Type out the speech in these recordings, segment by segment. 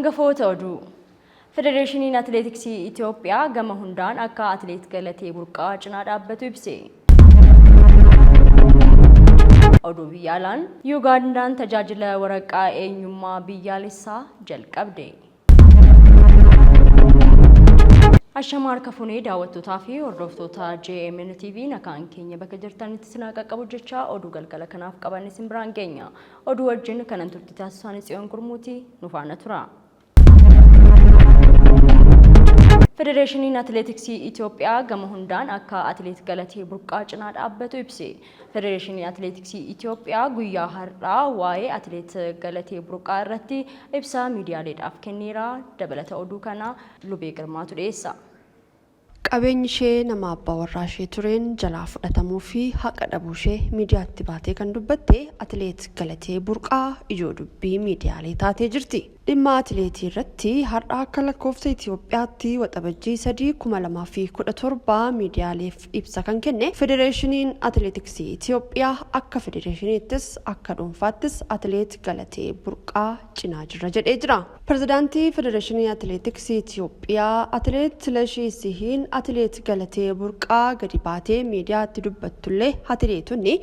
Hangafoota oduu Federeeshiniin Atileetiksii Itoophiyaa gama hundaan akka atileet Galatee Burqaa cinaa dhaabbatu ibse. Oduu biyyaalaan Yuugandaan tajaajila waraqaa eenyummaa biyyaalessaa jalqabde. Ashamar kafunee daawwattootaa fi hordoftoota JMN TV nakaan keenya bakka jirtanitti sinaa qaqqabu jecha oduu galgala kanaaf qabanne isin biraan geenya. Oduu wajjin kanan turtii taasisaan Tsiyoon Gurmuuti nu faana tura. Federeeshiniin Atileetiksii Itoophiyaa gama hundaan akka atileet Galatee Burqaa cinaa dhaabbatu ibse. Federeeshiniin Atileetiksii Itoophiyaa guyyaa har'aa waa'ee atileet Galatee Burqaa irratti ibsa miidiyaaleedhaaf kenneera. Dabalata oduu kana Lubee Girmaatu dhiyeessa. Qabeenyi ishee nama abbaa warraa ishee tureen jalaa fudhatamuu fi haqa dhabuu ishee miidiyaatti baatee kan dubbatte atileet Galatee Burqaa ijoo dubbii miidiyaalee taatee jirti. Dhimma atileetii irratti har'a akka lakkoofsa Itoophiyaatti waxabajjii 3/2017 miidiyaaleef ibsa kan kenne Federeeshiniin Atileetiksii Itoophiyaa akka federeeshiniittis akka dhuunfaattis atileet Galatee Burqaa cinaa jira jedhee jira. Pirezidaantii Federeeshinii Atileetiksii Itoophiyaa atileet Silashii Sihiin atileet Galatee Burqaa gadi baatee miidiyaatti dubbattullee atileetonni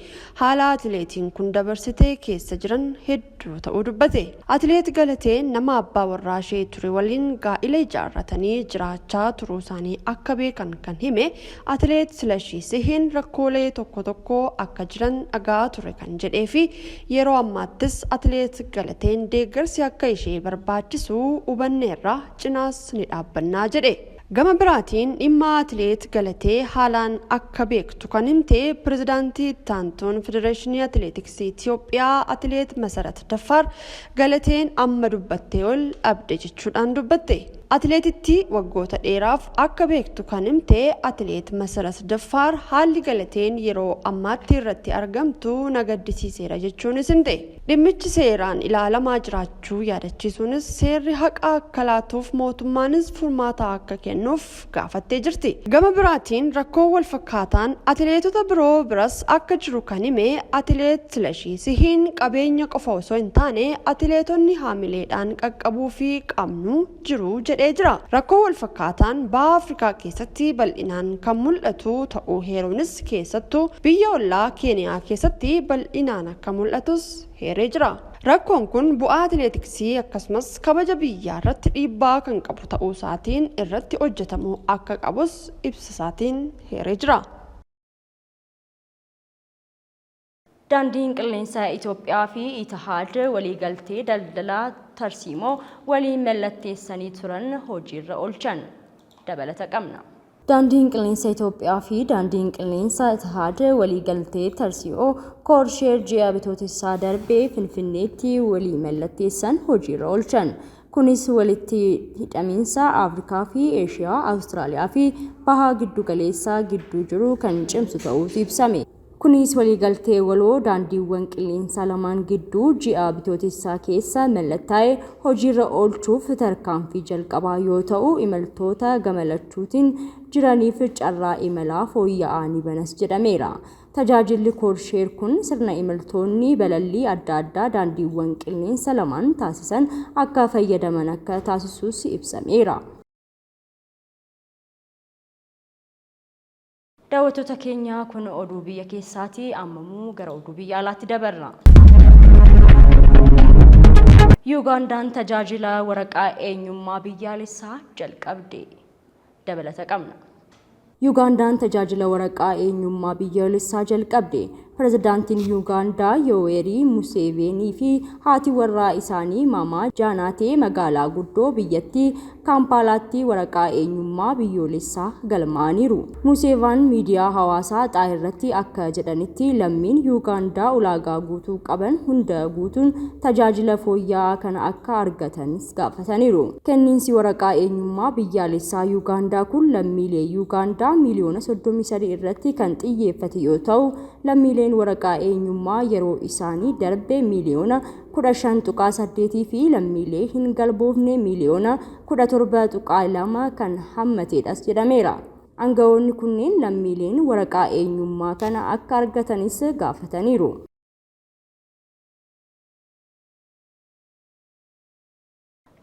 haala atileetiin kun dabarsitee keessa jiran hedduu ta'uu dubbate. Atileet Galateen nama abbaa warraa ishee ture waliin gaa'ila ijaarratanii jiraachaa turuu isaanii akka beekan kan hime atileet Silashii Sihiin rakkoolee tokko akka jiran dhagaa ture kan jedhee fi yeroo ammaattis atileet Galateen deeggarsi akka ishee barbaachisu hubanneerra cinaas ni dhaabbannaa jedhe. Gama biraatiin dhimma atileet Galatee haalaan akka beektu kan himte pirezidaantii Taantoon Federeeshinii Atileetiksii Itoophiyaa atileet Masarat Daffaar Galateen amma dubbattee ol dhabde jechuudhaan dubbatte. Atileetitti waggoota dheeraaf akka beektu kan himte atileet Masarat Daffaar haalli Galateen yeroo ammaatti irratti argamtu nagaddisiiseera jechuunis himte. Dhimmichi seeraan ilaalamaa jiraachuu yaadachiisuunis seerri haqa akka laatuuf mootummaanis furmaata akka kennuuf gaafattee jirti. Gama biraatiin rakkoo wal fakkaataan atileetota biroo biras akka jiru kan hime atileet Silashii Sihiin qabeenya qofa osoo hin taane atileetonni haamileedhaan qaqqabuu fi qabnu jiru jedhe. Rakkoo wal fakkaataan baha Afrikaa keessatti bal'inaan kan mul'atu ta'uu heeruunis keessattuu biyya ollaa Keeniyaa keessatti bal'inaan akka mul'atus heeree jira. Rakkoon kun bu'aa atileetiksii akkasumas kabaja biyyaa irratti dhiibbaa kan qabu ta'uu isaatiin irratti hojjetamuu akka qabus ibsa isaatiin heeree jira. Daandiin qilleensaa Itoophiyaa fi Itihaad waliigaltee daldalaa tarsiimoo waliin mallatteessanii turan hojiirra oolchan. Dabalata qabna. Daandiin qilleensaa Itoophiyaa fi daandiin qilleensaa Itihaad waliigaltee tarsiimoo koorsheer ji'a bitootessaa darbee Finfinneetti walii mallatteessan hojiirra oolchan. Kunis walitti hidhamiinsa Afrikaa fi Eeshiyaa, Awustiraaliyaa fi baha giddu galeessaa gidduu jiru kan cimsu ta'uutu ibsame. Kunis waliigaltee waloo daandiiwwan qilleensaa lamaan gidduu ji'a bitootessaa keessa mallattaa'ee hojiirra oolchuuf tarkaanfii jalqabaa yoo ta'u imaltoota gamalachuutiin jiraniif carraa imalaa fooyya'aa ni banas jedhameera. Tajaajilli koorsheer kun sirna imaltoonni balallii adda addaa daandiiwwan qilleensa lamaan taasisan akka fayyadaman akka taasisus ibsameera. Daawwattoota keenya kun oduu biyya keessaati ammamuu gara oduu biyya alaatti dabarra. Yuugandaan tajaajila waraqaa eenyummaa biyyaalessaa jalqabde. Dabalata qabna. Yuugandaan tajaajila waraqaa eenyummaa biyyaalessaa jalqabde. Pirezidaantiin Yuugaandaa Yoweri Museveenii fi haati warraa isaanii Maamaa Jaanaatee magaalaa guddoo biyyattii Kaampaalaatti waraqaa eenyummaa biyyoolessaa galmaaniiru. Museveen miidiyaa hawaasaa xaayirratti akka jedhanitti lammiin Yuugaandaa ulaagaa guutuu qaban hunda guutuun tajaajila fooyya'aa kana akka argatanis gaafataniiru. Kenniinsi waraqaa eenyummaa biyyaalessaa Yuugaandaa kun lammiilee Yuugaandaa miliyoona 33 irratti kan xiyyeeffate yoo ta'u lammiileen waraqaa eenyummaa yeroo isaanii darbe miliyoona 15.8 fi lammiilee hin galboofne miliyoona 17.2 kan hammateedhas jedhameera. Aangawoonni kunneen lammiileen waraqaa eenyummaa kana akka argatanis gaafataniiru.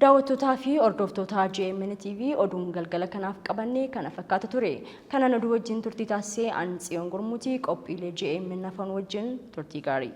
Daawwattootaa fi hordoftoota GMN TV oduun galgala kanaaf qabannee kana fakkaata ture. Kana oduu wajjin turtii taasisee Tsiyoon Gurmuutii qophiilee GMN afaan wajjin turtii gaarii.